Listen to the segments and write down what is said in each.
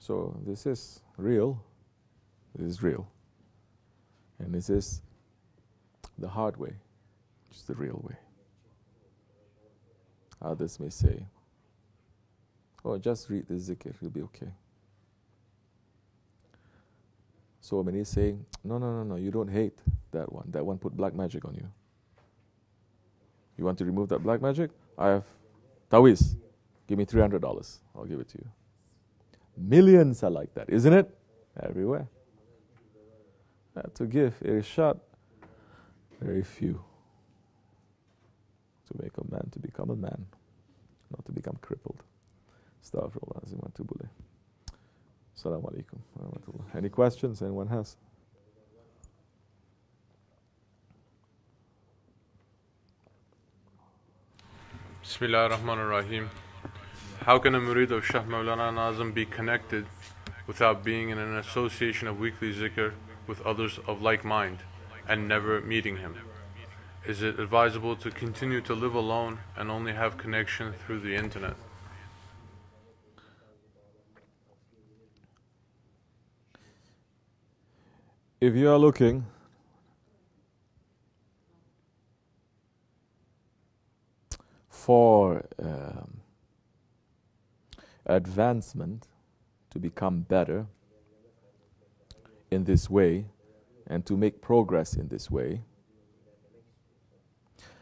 So this is real. This is real. And this is the hard way, which is the real way. Others may say, oh, just read the zikr, you'll be okay. So many saying, no, you don't hate that one. That one put black magic on you. You want to remove that black magic? I have tawiz. Give me $300. I'll give it to you. Millions are like that, isn't it? Everywhere. To give irshad, very few. To make a man to become a man, not to become crippled. Astaghfirullah azim wa atubu ilayh. Assalamu alaikum wa rahmatullah. Any questions anyone has? Bismillah ar-Rahman ar-Rahim. How can a murid of Shaykh Mawlana Nazim be connected without being in an association of weekly zikr with others of like mind and never meeting him? Is it advisable to continue to live alone and only have connection through the internet? If you are looking for advancement, to become better in this way and to make progress in this way,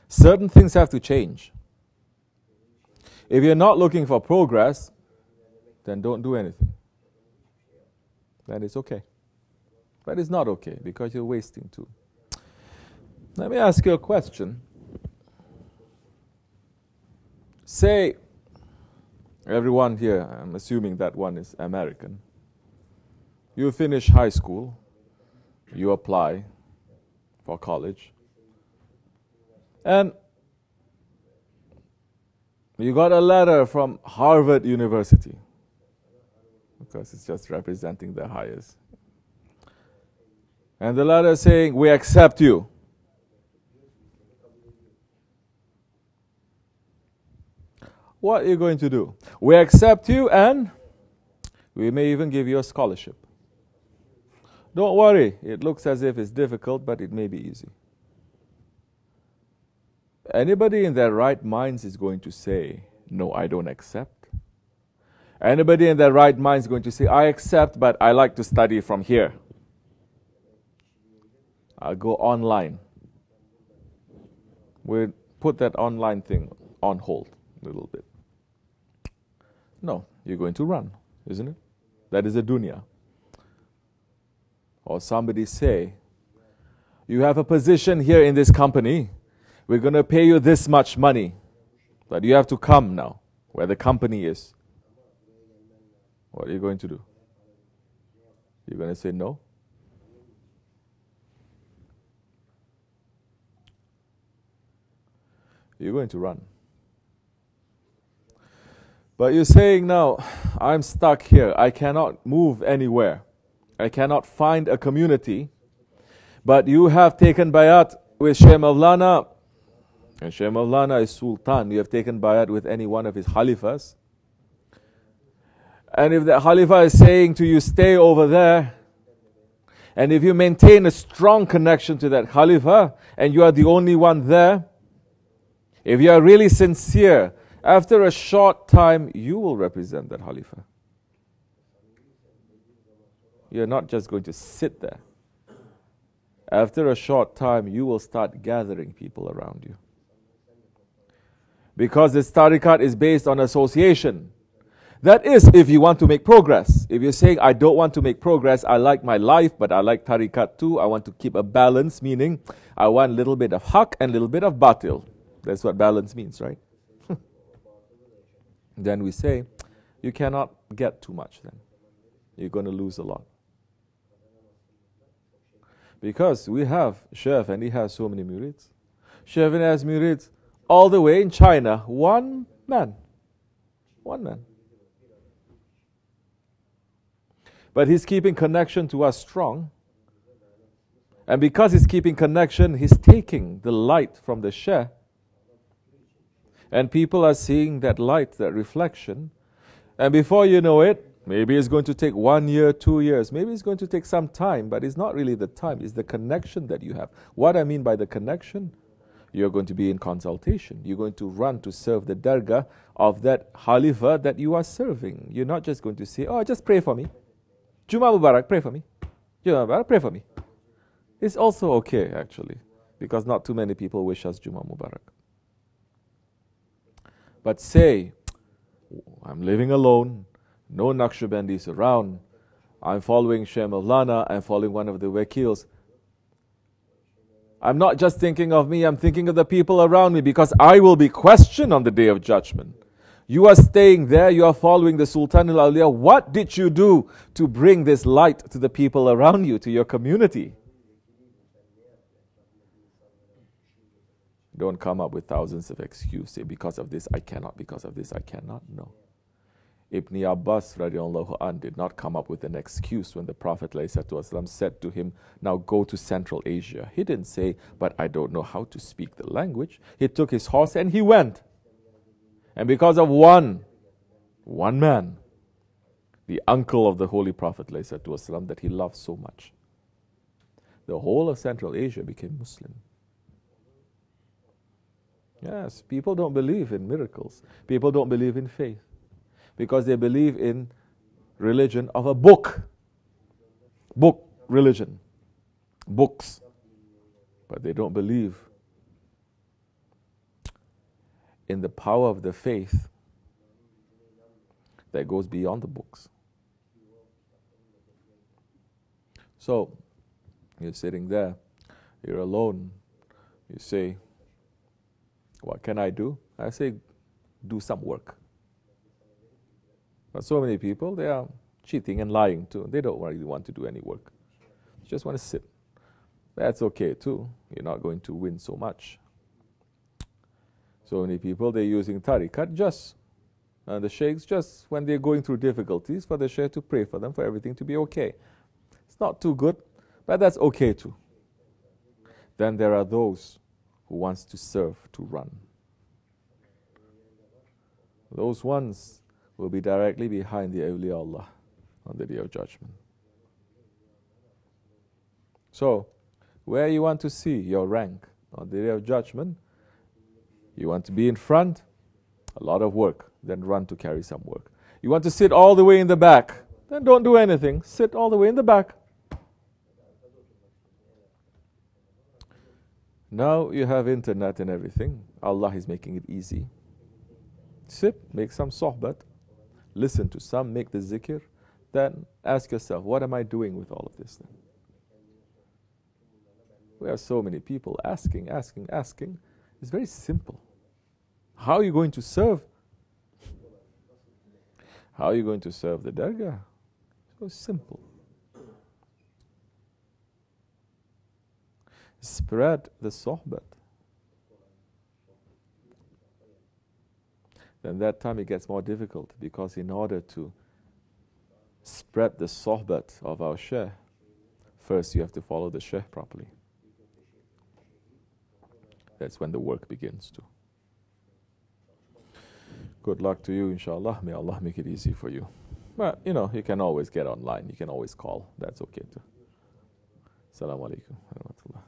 certain things have to change. If you're not looking for progress, then don't do anything. Then it's okay. But it's not okay because you're wasting too. Let me ask you a question. Say, everyone here, I'm assuming that one is American. You finish high school, you apply for college, and you got a letter from Harvard University, because it's just representing the highest. And the letter saying, we accept you. What are you going to do? We accept you and we may even give you a scholarship. Don't worry, it looks as if it's difficult, but it may be easy. Anybody in their right minds is going to say, no, I don't accept. Anybody in their right mind is going to say, I accept, but I like to study from here. I'll go online. We'll put that online thing on hold a little bit. No, you're going to run, isn't it? That is a dunya. Or somebody say, you have a position here in this company, we're going to pay you this much money, but you have to come now, where the company is. What are you going to do? You're going to say no? You're going to run. But you're saying now, I'm stuck here. I cannot move anywhere. I cannot find a community. But you have taken bayat with Shaykh Mawlana. And Shaykh Mawlana is Sultan. You have taken bayat with any one of his Khalifahs. And if the Khalifah is saying to you, stay over there, and if you maintain a strong connection to that Khalifah, and you are the only one there, if you are really sincere, after a short time, you will represent that Khalifah. You're not just going to sit there. After a short time, you will start gathering people around you. Because this tariqat is based on association. That is, if you want to make progress. If you're saying, I don't want to make progress, I like my life, but I like tariqat too, I want to keep a balance, meaning I want a little bit of haq and a little bit of batil. That's what balance means, right? Then we say, you cannot get too much then. You're going to lose a lot. Because we have Shaykh and he has so many murids. Shaykh has murids all the way in China. One man. One man. But he's keeping connection to us strong. And because he's keeping connection, he's taking the light from the Shaykh. And people are seeing that light, that reflection. And before you know it, Maybe it's going to take 1 year, 2 years. Maybe it's going to take some time, but it's not really the time. It's the connection that you have. What I mean by the connection, you're going to be in consultation. You're going to run to serve the Dergah of that Khalifah that you are serving. You're not just going to say, oh, just pray for me. Juma Mubarak, pray for me. Juma Mubarak, pray for me. It's also okay, actually, because not too many people wish us Juma Mubarak. But say, I'm living alone, no Naqshbandis around, I'm following Shaykh Mawlana, I'm following one of the wakils. I'm not just thinking of me, I'm thinking of the people around me, because I will be questioned on the Day of Judgment. You are staying there, you are following the Sultan al-Awliya. What did you do to bring this light to the people around you, to your community? Don't come up with thousands of excuses. Say, because of this I cannot, because of this I cannot. No. Ibn Abbas radiallahu anh did not come up with an excuse when the Prophet ﷺ said to him, now go to Central Asia. He didn't say, but I don't know how to speak the language. He took his horse and he went. And because of one man, the uncle of the Holy Prophet ﷺ that he loved so much, the whole of Central Asia became Muslim. Yes, people don't believe in miracles. People don't believe in faith, because they believe in religion of a book. Book religion. Books. But they don't believe in the power of the faith that goes beyond the books. So, you're sitting there, you're alone, you say, what can I do? I say, do some work. But so many people, they are cheating and lying too. They don't really want to do any work. They just want to sit. That's okay too. You're not going to win so much. So many people, they're using tariqat just, and the sheikhs just, when they're going through difficulties, for the sheikh to pray for them, for everything to be okay. It's not too good, but that's okay too. Then there are those who wants to serve, to run. Those ones will be directly behind the awliya Allah on the Day of Judgment. So, where you want to see your rank on the Day of Judgment, you want to be in front, a lot of work, then run to carry some work. You want to sit all the way in the back, then don't do anything, sit all the way in the back. Now you have internet and everything. Allah is making it easy. Sit, make some sohbat, listen to some, make the zikr, then ask yourself, what am I doing with all of this then? We have so many people asking. It's very simple. How are you going to serve? How are you going to serve the Dergah? So simple. Spread the sohbat. Then that time it gets more difficult, because in order to spread the sohbat of our Shaykh, first you have to follow the Shaykh properly. That's when the work begins too. Good luck to you, inshallah. May Allah make it easy for you. But, you know, you can always get online. You can always call. That's okay too. Assalamu alaikum wa rahmatullah.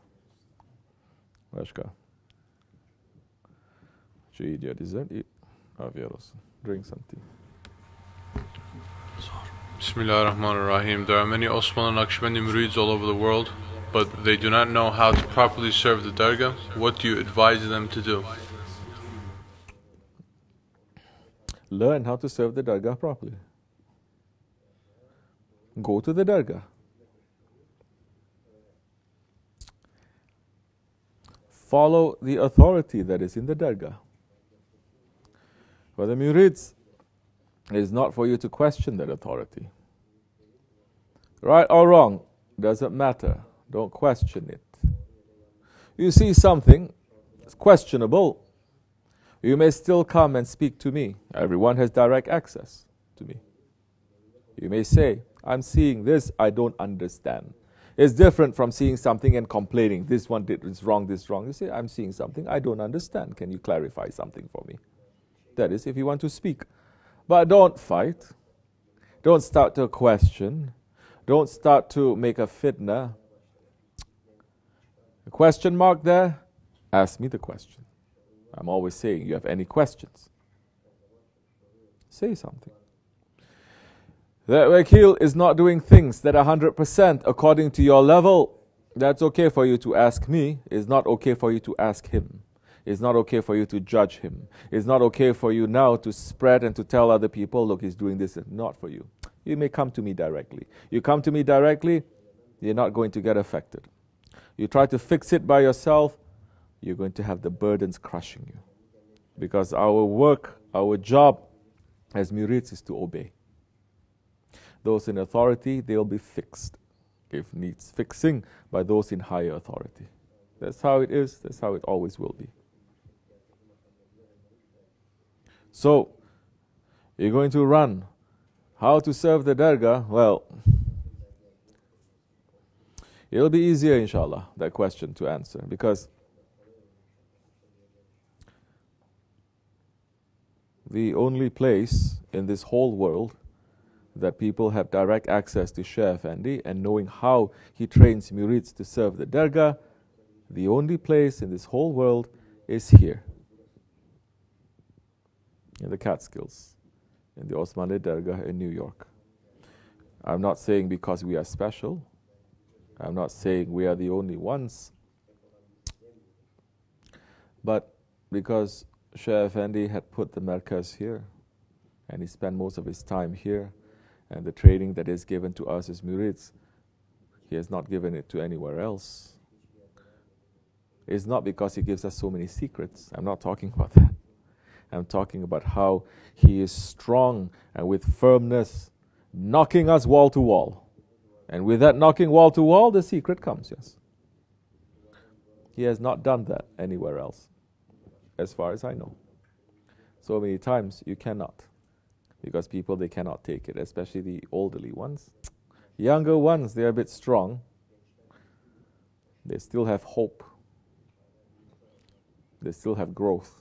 Washka. Should you eat your dessert? Eat. Drink some tea. Bismillah ar-Rahman ar-Rahim. There are many Osmanli Naqshbandi Mureeds all over the world, but they do not know how to properly serve the Dergah. What do you advise them to do? Learn how to serve the Dergah properly. Go to the Dergah. Follow the authority that is in the Dergah. For the Mureeds, it is not for you to question that authority. Right or wrong, doesn't matter. Don't question it. You see something, it's questionable, you may still come and speak to me. Everyone has direct access to me. You may say, I'm seeing this, I don't understand. It's different from seeing something and complaining. This one did this wrong, this wrong. You say, I'm seeing something, I don't understand. Can you clarify something for me? That is, if you want to speak. But don't fight. Don't start to question. Don't start to make a fitna. A question mark there? Ask me the question. I'm always saying, you have any questions? Say something. That wakil is not doing things that are 100% according to your level. That's okay for you to ask me. It's not okay for you to ask him. It's not okay for you to judge him. It's not okay for you now to spread and to tell other people, look, he's doing this. Not for you. You may come to me directly. You come to me directly, you're not going to get affected. You try to fix it by yourself, you're going to have the burdens crushing you. Because our work, our job as Murids is to obey. Those in authority, they'll be fixed, if needs fixing, by those in higher authority. That's how it is, that's how it always will be. So, you're going to run. How to serve the Dergah? Well, it'll be easier, inshallah, that question to answer, because the only place in this whole world that people have direct access to Shaykh Efendi and knowing how he trains Murids to serve the Dergah, the only place in this whole world is here, in the Catskills, in the Osmanli Dergah in New York. I'm not saying because we are special. I'm not saying we are the only ones. But because Shaykh Efendi had put the markaz here, and he spent most of his time here, and the training that is given to us as Murids, he has not given it to anywhere else. It's not because he gives us so many secrets. I'm not talking about that. I'm talking about how he is strong and with firmness, knocking us wall to wall. And with that knocking wall to wall, the secret comes, yes. He has not done that anywhere else, as far as I know. So many times you cannot, because people, they cannot take it, especially the elderly ones. Younger ones, they're a bit strong. They still have hope. They still have growth.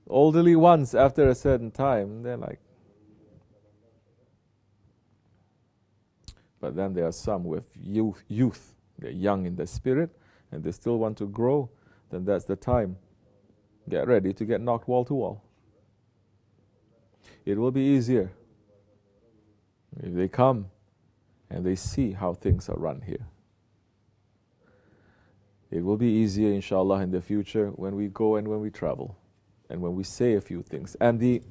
Elderly ones, after a certain time, they're like... But then there are some with youth. They're young in the spirit, and they still want to grow. Then that's the time. Get ready to get knocked wall to wall. It will be easier if they come and they see how things are run here. It will be easier, inshallah, in the future when we go and when we travel and when we say a few things. And the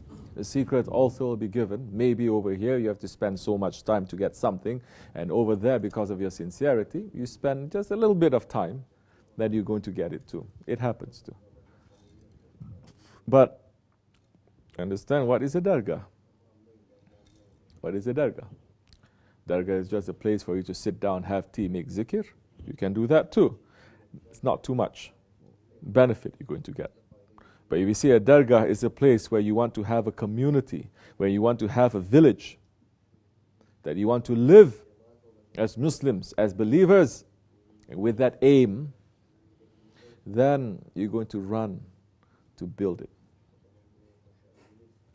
secret also will be given. Maybe over here you have to spend so much time to get something, and over there, because of your sincerity, you spend just a little bit of time, then you're going to get it too. It happens too. But understand, what is a Dergah? What is a Dergah? Dergah is just a place for you to sit down, have tea, make zikr. You can do that too. It's not too much benefit you're going to get. But if you see a Dergah is a place where you want to have a community, where you want to have a village, that you want to live as Muslims, as believers, and with that aim, then you're going to run to build it.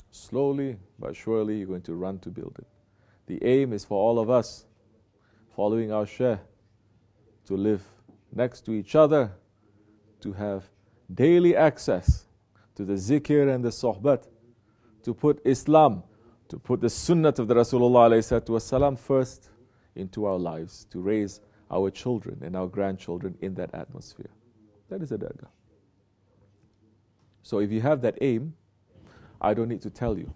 Slowly but surely you're going to run to build it. The aim is for all of us, following our Shaykh, to live next to each other, to have daily access to the zikr and the sohbat, to put Islam, to put the sunnah of the Rasulullah ﷺ first into our lives, to raise our children and our grandchildren in that atmosphere. That is a Dergah. So if you have that aim, I don't need to tell you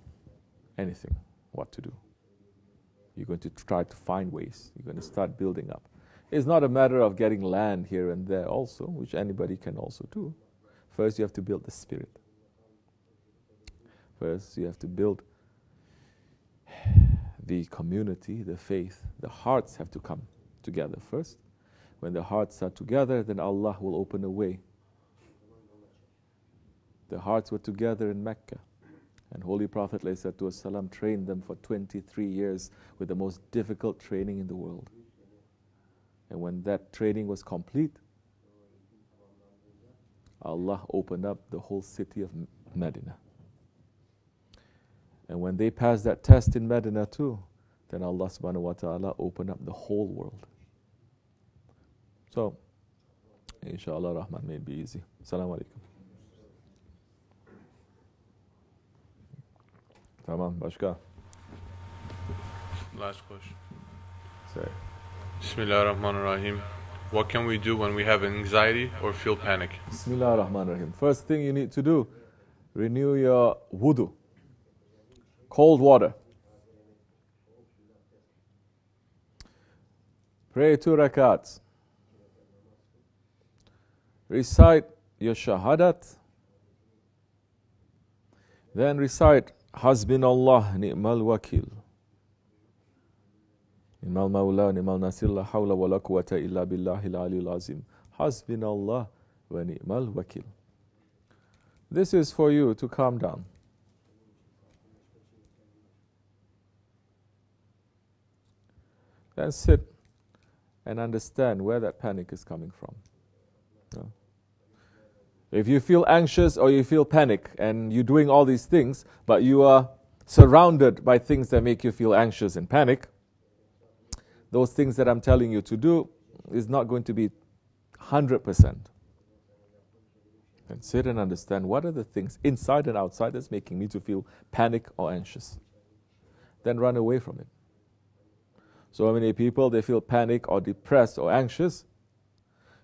anything, what to do. You're going to try to find ways. You're going to start building up. It's not a matter of getting land here and there also, which anybody can also do. First, you have to build the spirit. First, you have to build the community, the faith. The hearts have to come together first. When the hearts are together, then Allah will open a way. The hearts were together in Mecca. And Holy Prophet ﷺ trained them for 23 years with the most difficult training in the world. And when that training was complete, Allah opened up the whole city of Medina. And when they passed that test in Medina too, then Allah subhanahu wa ta'ala open up the whole world. So, inshallah Rahman, may it be easy. Assalamu alaikum. Tamam, başka. Last question. Say. Bismillah ar-Rahman ar-Rahim. What can we do when we have anxiety or feel panic? Bismillah ar-Rahman ar-Rahim. First thing you need to do, renew your wudu. Cold water. Pray 2 rakats. Recite your shahadat. Then recite Hasbinallah ni'mal wakil. Ni'mal mawla ni'mal nasir la hawla wa la quwwata illa billahil aliyul azim. Hasbinallah wa ni'mal wakil. This is for you to calm down. Then sit and understand where that panic is coming from. If you feel anxious or you feel panic and you're doing all these things, but you are surrounded by things that make you feel anxious and panic, those things that I'm telling you to do is not going to be 100%. And sit and understand what are the things inside and outside that's making me to feel panic or anxious. Then run away from it. So many people, they feel panic or depressed or anxious,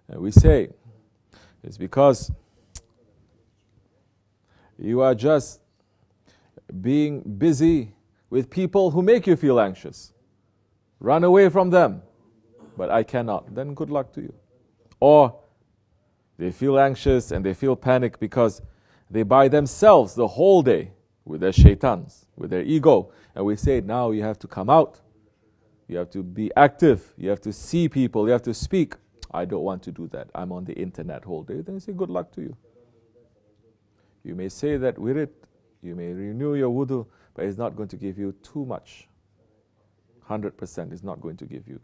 and we say it's because you are just being busy with people who make you feel anxious. Run away from them. But I cannot. Then good luck to you. Or they feel anxious and they feel panic because they by themselves the whole day with their shaitans, with their ego. And we say, now you have to come out. You have to be active. You have to see people. You have to speak. I don't want to do that. I'm on the internet whole day. Then you say, good luck to you. You may say that with it, you may renew your wudu, but it's not going to give you too much. 100% is not going to give you.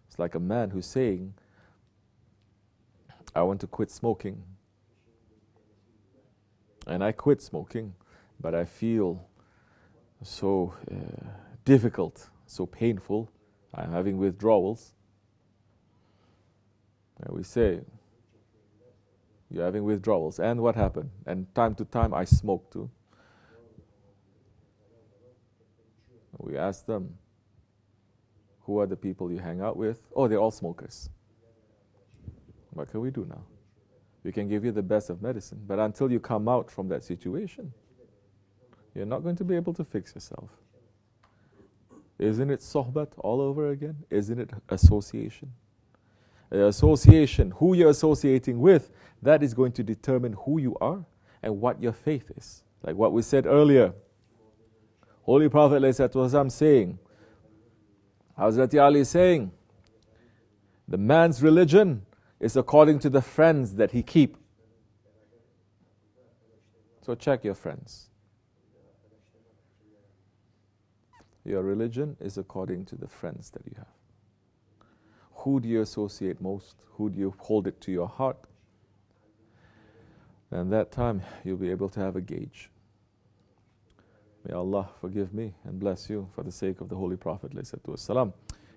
It's like a man who's saying, I want to quit smoking. And I quit smoking, but I feel so difficult, so painful. I'm having withdrawals. And we say, you're having withdrawals. And what happened? And time to time I smoke too. We ask them, who are the people you hang out with? Oh, they're all smokers. What can we do now? We can give you the best of medicine, but until you come out from that situation, you're not going to be able to fix yourself. Isn't it sohbat all over again? Isn't it association? Association, who you're associating with, that is going to determine who you are and what your faith is. Like what we said earlier. Holy Prophet ﷺ saying, Hazrati Ali saying, the man's religion is according to the friends that he keep. So check your friends. Your religion is according to the friends that you have. Who do you associate most? Who do you hold it to your heart? And that time you'll be able to have a gauge. May Allah forgive me and bless you for the sake of the Holy Prophet ﷺ.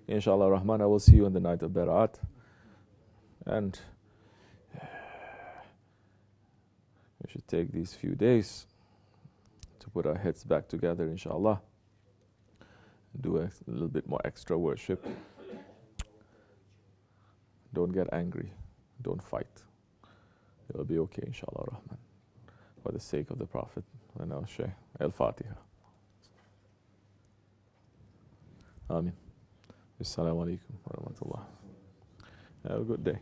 Inshallah Rahman, I will see you on the night of Bara'at. And we should take these few days to put our heads back together, inshallah. Do a little bit more extra worship. Don't get angry. Don't fight. It'll be okay, inshallah Rahman. For the sake of the Prophet. And our Shaykh. Al-Fatiha. Ameen. Assalamu alaikum wa rahmatullah. Have a good day.